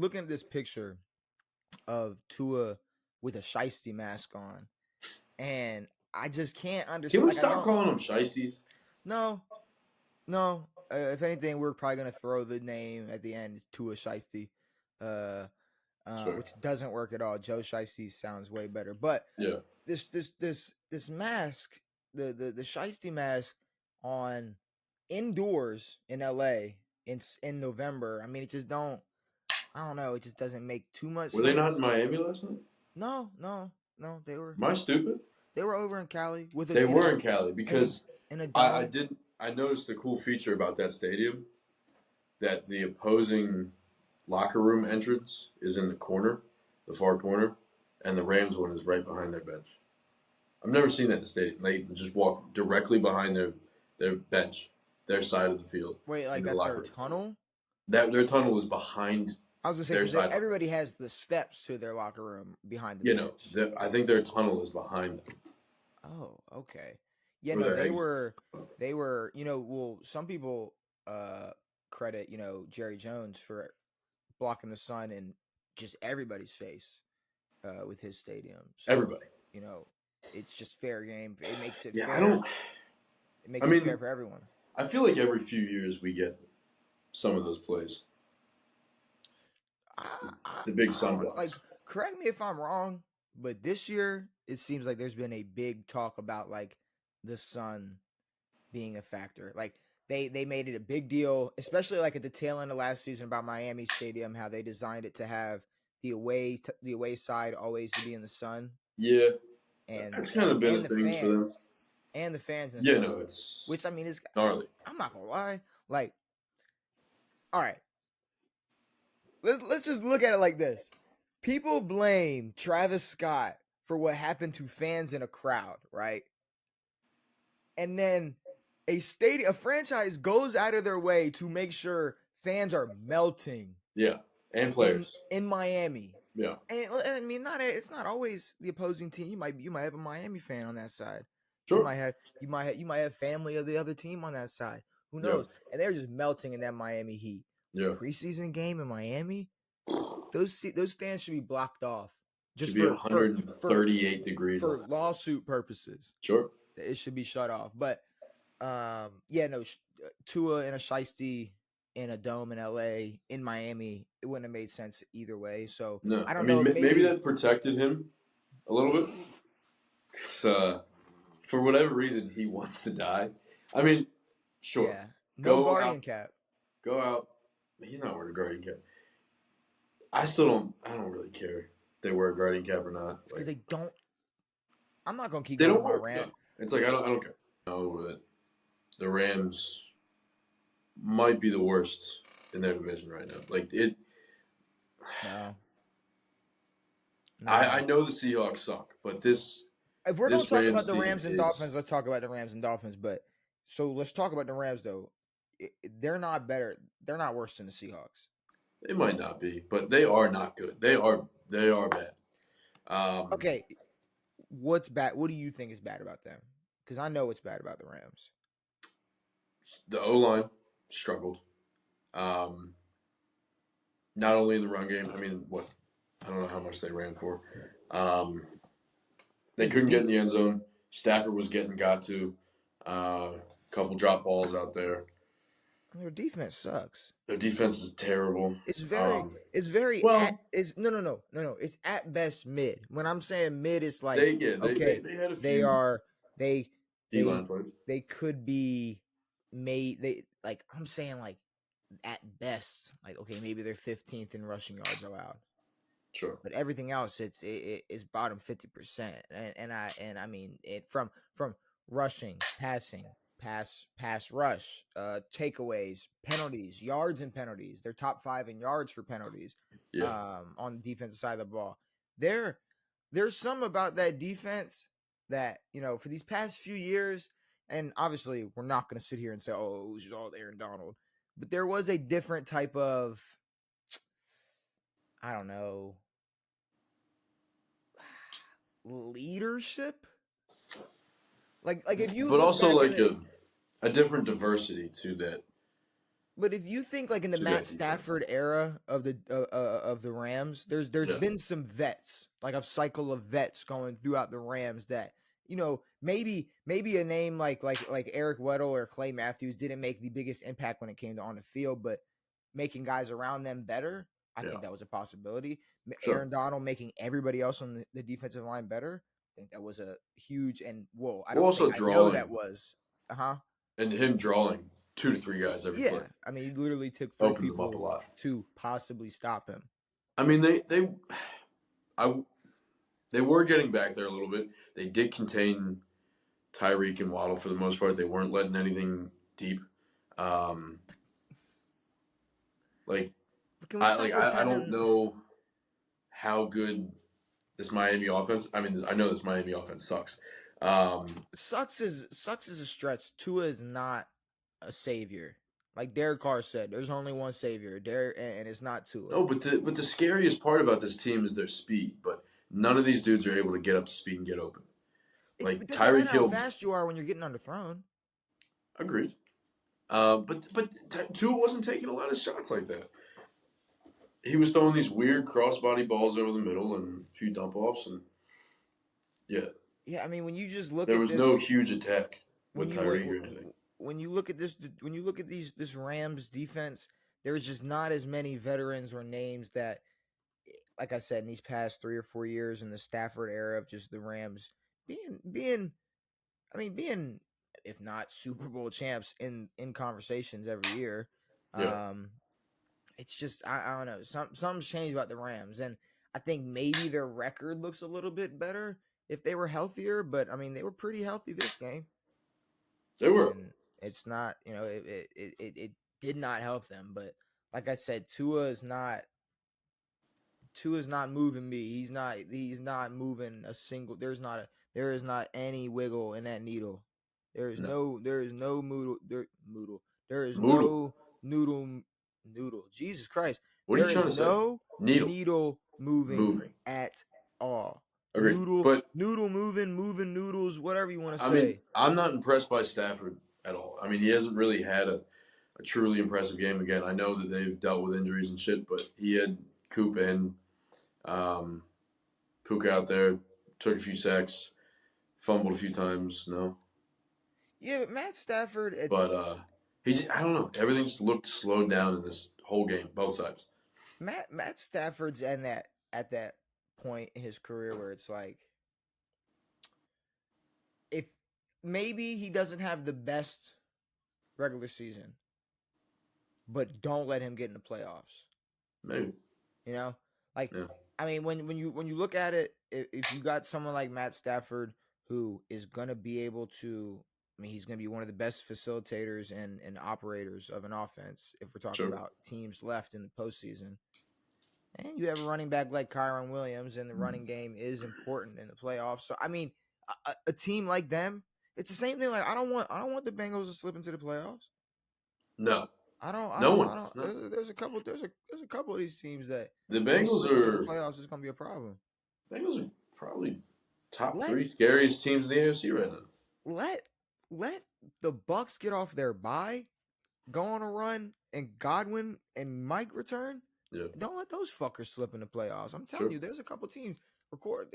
looking at this picture of Tua with a shiesty mask on, and I just can't understand. Can we Like, stop calling them shiesties? No, no. If anything, we're probably gonna throw the name at the end Tua Shiesty, Sure. which doesn't work at all. Joe Shiesty sounds way better. But Yeah. this mask, the Shiesty mask on indoors in LA in November. I mean, it just don't. I don't know. It just doesn't make too much Were sense. they not in Miami last night? No. They were. Am I stupid? They were over in Cali with. They were in Cali because in a I noticed a cool feature about that stadium that the opposing locker room entrance is in the corner, the far corner, and the Rams one is right behind their bench. I've never seen that in the stadium. They just walk directly behind their bench, their side of the field. Wait, like into the that's locker their room. tunnel? Their tunnel is behind. I was gonna say their because side. everybody has the steps to their locker room behind the bench. I think their tunnel is behind them. Oh, okay. Yeah, Or no, their they exit. were. Well, some people credit Jerry Jones for blocking the sun in just everybody's face with his stadium. So, Everybody. It's just fair game. It makes it. Yeah, fair. It makes it fair for everyone. I feel like every few years we get some of those plays. The big sunblocks. Like, correct me if I'm wrong, but this year it seems like there's been a big talk about like the sun being a factor. Like they made it a big deal, especially like at the tail end of last season about Miami Stadium, how they designed it to have the away side always to be in the sun. Yeah, and that's kind of been a thing for them. And the fans. Yeah, no, it's which I mean is gnarly. I'm not gonna lie. Like, all right, let's just look at it like this. People blame Travis Scott for what happened to fans in a crowd, right? And then a franchise goes out of their way to make sure fans are melting. Yeah, and players in Miami. Yeah, and I mean, it's not always the opposing team. You might have a Miami fan on that side. Sure. You might have family of the other team on that side. Who knows? Yeah. And they're just melting in that Miami heat. Yeah. Preseason game in Miami, those stands should be blocked off. Just should be 138 degrees for lawsuit purposes. Sure. It should be shut off. But Tua and a shiesty in a dome in LA, in Miami, it wouldn't have made sense either way. So no. I don't know. Maybe that protected him a little bit. Because for whatever reason, he wants to die. I mean, sure. Yeah. No guardian cap. Go out. He's not wearing a guardian cap. I don't really care if they wear a guardian cap or not. Because they don't. I'm not going to keep going on my rant. No. It's like, I don't care. I know that the Rams might be the worst in their division right now. Like, it. No. I know the Seahawks suck, but this. If we're going to talk about the Rams and Dolphins, let's talk about the Rams and Dolphins. But so let's talk about the Rams, though. They're not better. They're not worse than the Seahawks. They might not be, but they are not good. They are bad. Okay, what's bad? What do you think is bad about them? Because I know what's bad about the Rams. The O-line struggled. Not only in the run game. I mean, I don't know how much they ran for. They couldn't get in the end zone. Stafford was getting got to. Couple drop balls out there. Their defense sucks. Their defense is terrible. It's very. No. It's at best mid. When I'm saying mid, it's like they had a few. They could be made. I'm saying like at best, like okay, maybe they're 15th in rushing yards allowed. Sure. But everything else, it's bottom 50%, and I mean it from rushing, passing, pass rush, takeaways, penalties, yards and penalties. They're top 5 in yards for penalties. Yeah. On the defensive side of the ball, there's some about that defense that for these past few years, and obviously we're not going to sit here and say, oh, it was just all Aaron Donald, but there was a different type of, I don't know, leadership. Like if you, but also like a different diversity to But if you think like in the Too bad Matt defense. Stafford era of the Rams, there's Yeah, been some vets, like a cycle of vets going throughout the Rams that maybe a name like Eric Weddle or Clay Matthews didn't make the biggest impact when it came to on the field, but making guys around them better, I yeah, think that was a possibility. sure. Aaron Donald making everybody else on the defensive line better, I think that was a huge and whoa, Well, also I know drawing that was uh-huh. and him drawing 2 to 3 guys every play Yeah, I mean, he literally took three opens him up a people lot. to possibly stop him. I mean, I, they were getting back there a little bit. They did contain Tyreek and Waddle for the most part. They weren't letting anything deep. Um, like But can we stop I don't pretending? know how good this Miami offense. I mean, I know this Miami offense sucks. Um, Sucks is a stretch. Tua is not a savior. Like Derek Carr said, there's only one savior, Derek, and it's not Tua. no, but the scariest part about this team is their speed. But none of these dudes are able to get up to speed and get open. It Like doesn't matter Tyreek how Hill, fast you are when you're getting underthrown. agreed. But Tua wasn't taking a lot of shots like that. He was throwing these weird crossbody balls over the middle and a few dump offs, and yeah, Yeah, I mean, when you just look there at was no this, huge attack when with you Tyreek or anything. when you look at this, when you look at this Rams defense, there's just not as many veterans or names that, like I said, in these past 3 or 4 years in the Stafford era of just the Rams being being if not Super Bowl champs in conversations every year. Yeah, Um, it's just I don't know. Something's changed about the Rams, and I think maybe their record looks a little bit better if they were healthier. But I mean, they were pretty healthy this game, they were. and it's not it did not help them. But like I said, Tua is not moving me. He's not moving a single. There is not any wiggle in that needle. No, There is no moodle. There is Moodle. no noodle. Jesus Christ. What are you There trying is to say? no Needle needle moving moving. at all. Agreed. But Noodle moving noodles, whatever you want to I mean, say. I'm not impressed by Stafford at all. I mean, he hasn't really had a truly impressive game again. I know that they've dealt with injuries and shit, but he had Coop and um, Puka out there, took a few sacks, fumbled a few times. No, Yeah, but Matt Stafford but I don't know. Everything just looked slowed down in this whole game, both sides. Matt Stafford's at that point in his career where it's like if maybe he doesn't have the best regular season, but don't let him get in the playoffs. Maybe. You know, like Yeah. I mean, when you look at it, if you got someone like Matt Stafford who is gonna be able to, I mean, he's gonna be one of the best facilitators and operators of an offense. If we're talking Sure. about teams left in the postseason, and you have a running back like Kyron Williams, and the running game is important in the playoffs. So I mean, a team like them, it's the same thing. Like I don't want the Bengals to slip into the playoffs. No. I No don't, one I does. No. don't. There's a couple of these teams that The they Bengals slip into the are playoffs, it's gonna be a problem. Bengals are probably top Let three scariest teams in the AFC right now. let let the Bucks get off their bye, go on a run, and Godwin and Mike return. Yeah. Don't let those fuckers slip in the playoffs. I'm telling Sure. you, there's a couple teams record.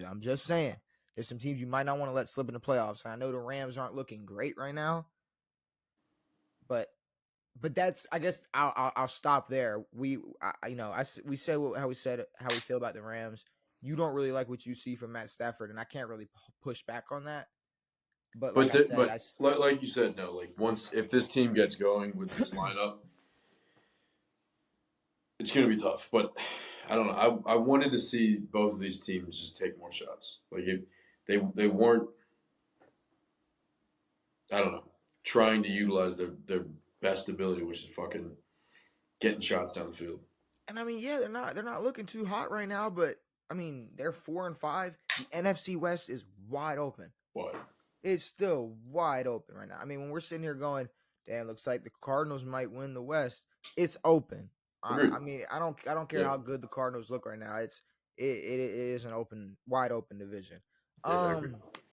I'm just saying, there's some teams you might not want to let slip in the playoffs. And I know the Rams aren't looking great right now, but that's I guess I'll stop there. We say how we said how we feel about the Rams. You don't really like what you see from Matt Stafford, and I can't really push back on that. But like I said, Like you said, no. Like once if this team gets going with this lineup, it's gonna be tough. But I don't know. I wanted to see both of these teams just take more shots. Like they weren't. I don't know. Trying to utilize their best ability, which is fucking getting shots down the field. and I mean, yeah, they're not looking too hot right now, but I mean, they're 4-5. The NFC West is wide open. What? It's still wide open right now. I mean, when we're sitting here going, damn, looks like the Cardinals might win the West. It's open. Agreed. I mean, I don't care Yeah. how good the Cardinals look right now. It is an wide open division. Yeah, I agree.